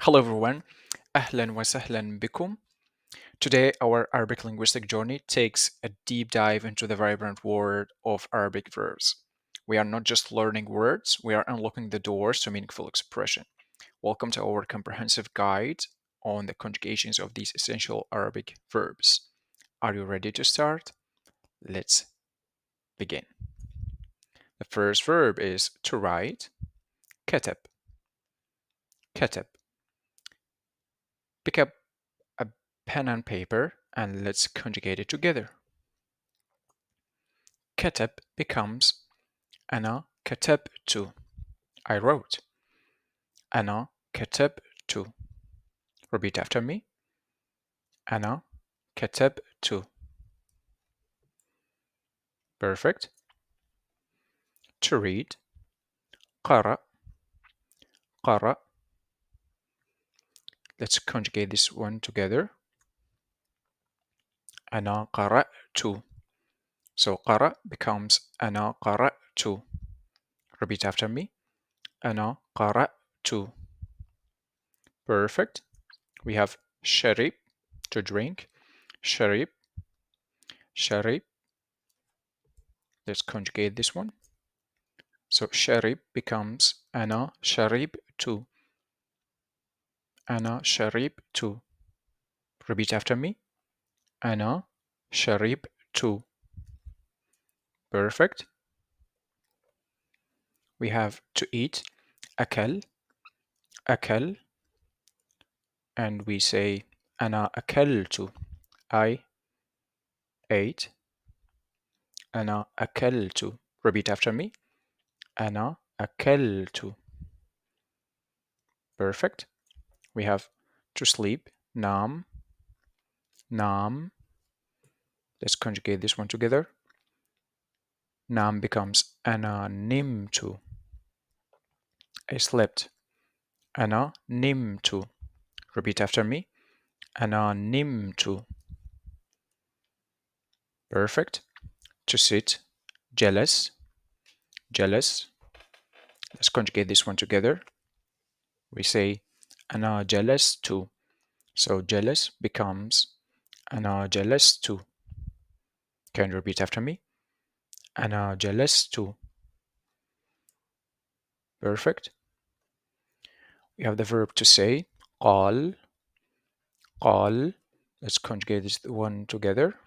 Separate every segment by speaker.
Speaker 1: Hello everyone, أهلا وسهلا بكم. Today our Arabic linguistic journey takes a deep dive into the vibrant world of Arabic verbs. We are not just learning words, we are unlocking the doors to meaningful expression. Welcome to our comprehensive guide on the conjugations of these essential Arabic verbs. Are you ready to start? Let's begin. The first verb is to write, كتب, كتب. Pick up a pen and paper and let's conjugate it together. كتب becomes أنا كتبت. I wrote. أنا كتبت. Repeat after me. أنا كتبت. Perfect. To read. قرأ. قرأ. Let's conjugate this one together. أنا قرأت. So قرأ becomes أنا قرأت. Repeat after me. أنا قرأت. Perfect. We have شرب, to drink. شرب. شرب. Let's conjugate this one. So شرب becomes أنا شربت. أنا شربت. Repeat after me. أنا شربت. Perfect. We have to eat. أكل. أكل. And we say أنا أكلت. I ate. أنا أكلت. Repeat after me. أنا أكلت. Perfect. We have to sleep. نام. نام. Let's conjugate this one together. نام becomes أنا نمت. I slept. أنا نمت. Repeat after me. أنا نمت. Perfect. To sit. جلس. جلس. Let's conjugate this one together. We say أنا جلست. So جلس becomes أنا جلست. Can you repeat after me? أنا جلست. Perfect. We have the verb to say. قال. قال. Let's conjugate this one together.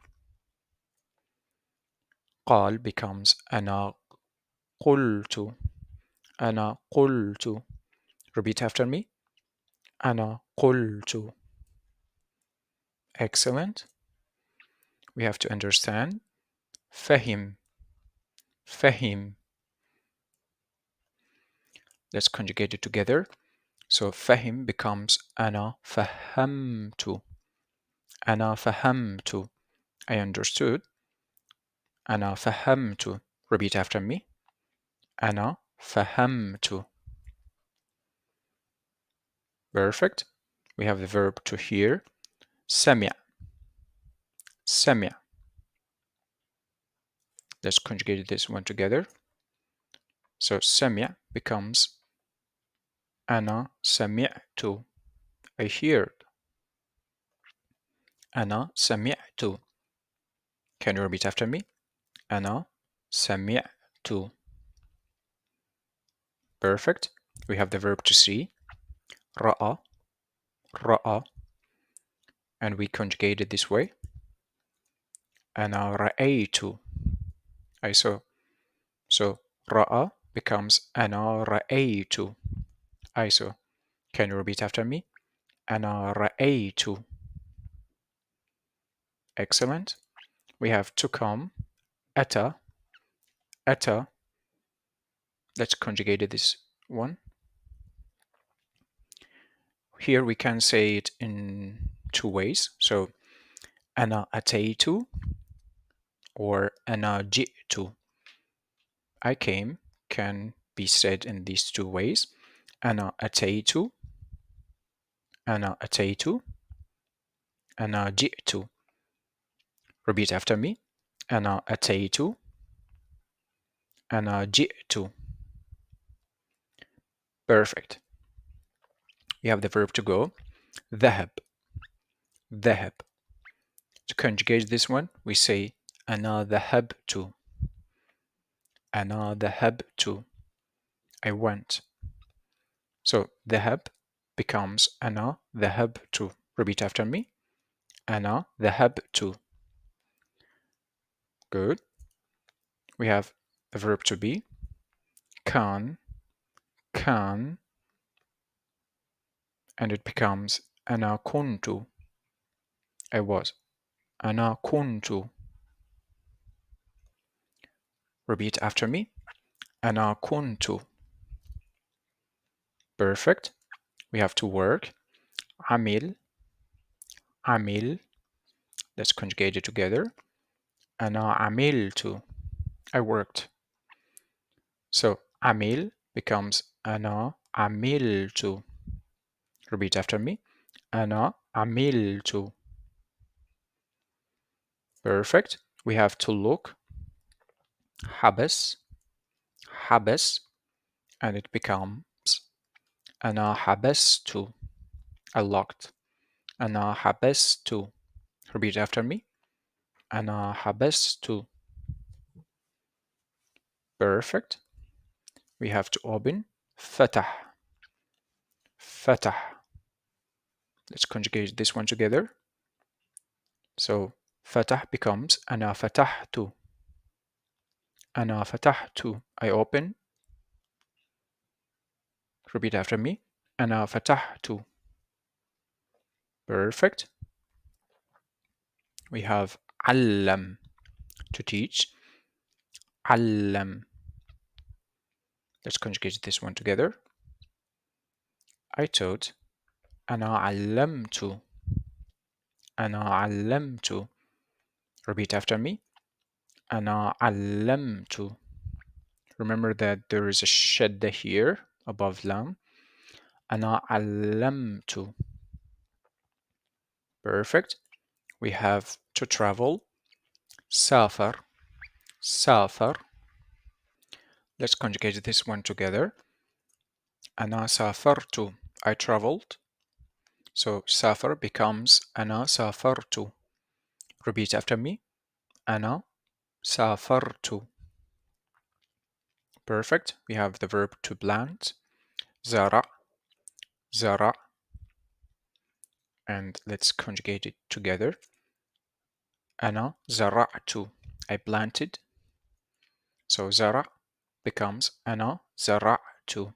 Speaker 1: قال becomes أنا قلت. أنا قلت. Repeat after me. أنا قلت. Excellent. We have to understand. فهم. فهم. Let's conjugate it together. So فهم becomes أنا فهمت. أنا فهمت. I understood. أنا فهمت. Repeat after me. أنا فهمت. Perfect. We have the verb to hear. سمع. سمع. Let's conjugate this one together. So سمع becomes أنا سمعت. I heard. أنا سمعت. Can you repeat after me? أنا سمعت. Perfect. We have the verb to see. رأى. رأى. And we conjugate it this way. أنا رأيت. I saw. So رأى becomes أنا رأيت. I saw. Can you repeat after me? أنا رأيت. Excellent. We have to come. أتى. أتى. Let's conjugate this one. Here we can say it in two ways. So أنا أتيت or أنا جئت. I came can be said in these two ways. أنا أتيت. أنا أتيت. أنا جئت. Repeat after me. أنا أتيت. أنا جئت. Perfect. We have the verb to go. ذهب. ذهب. To conjugate this one, we say أنا ذهبت. أنا ذهبت. I went. So ذهب becomes أنا ذهبت. Repeat after me. أنا ذهبت. Good. We have the verb to be. كان. كان. And it becomes أنا كنت. I was. أنا كنت. Repeat after me. أنا كنت. Perfect. We have to work. عمل. عمل. Let's conjugate it together. أنا عملت. I worked. So عمل becomes أنا عملت. Repeat after me. أنا عملت. Perfect. We have to look. حبس. حبس. And it becomes أنا حبست. I locked. أنا حبست. Repeat after me. أنا حبست. Perfect. We have to open. فتح. فتح. Let's conjugate this one together. So فتح becomes أنا فتحت. أنا فتحت. I open. Repeat after me. أنا فتحت. Perfect. We have علم. To teach. علم. Let's conjugate this one together. I taught. أنا علمت. أنا علمت. Repeat after me. أنا علمت. Remember that there is a shadda here above lam. أنا علمت. Perfect. We have to travel. سافر. سافر. Let's conjugate this one together. أنا سافرت. I traveled. So سافر becomes أنا سافرت. Repeat after me. أنا سافرت. Perfect. We have the verb to plant. زرع. زرع. And let's conjugate it together. أنا زرعت. I planted. So زرع becomes أنا زرعت.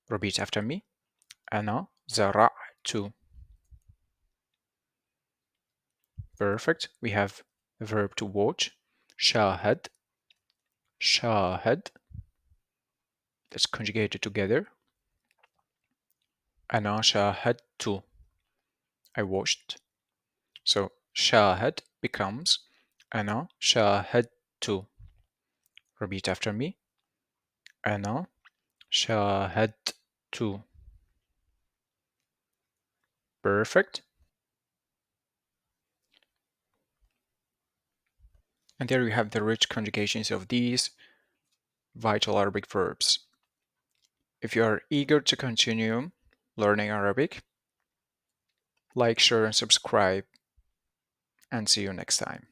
Speaker 1: Repeat after me. أنا زرعت. Perfect. We have the verb to watch. شاهد. شاهد. Let's conjugate it together. أنا شاهدت. I watched. So شاهد becomes أنا شاهدت. Repeat after me. أنا شاهدت. Perfect. And there you have the rich conjugations of these vital Arabic verbs. If you are eager to continue learning Arabic, like, share, and subscribe, and see you next time.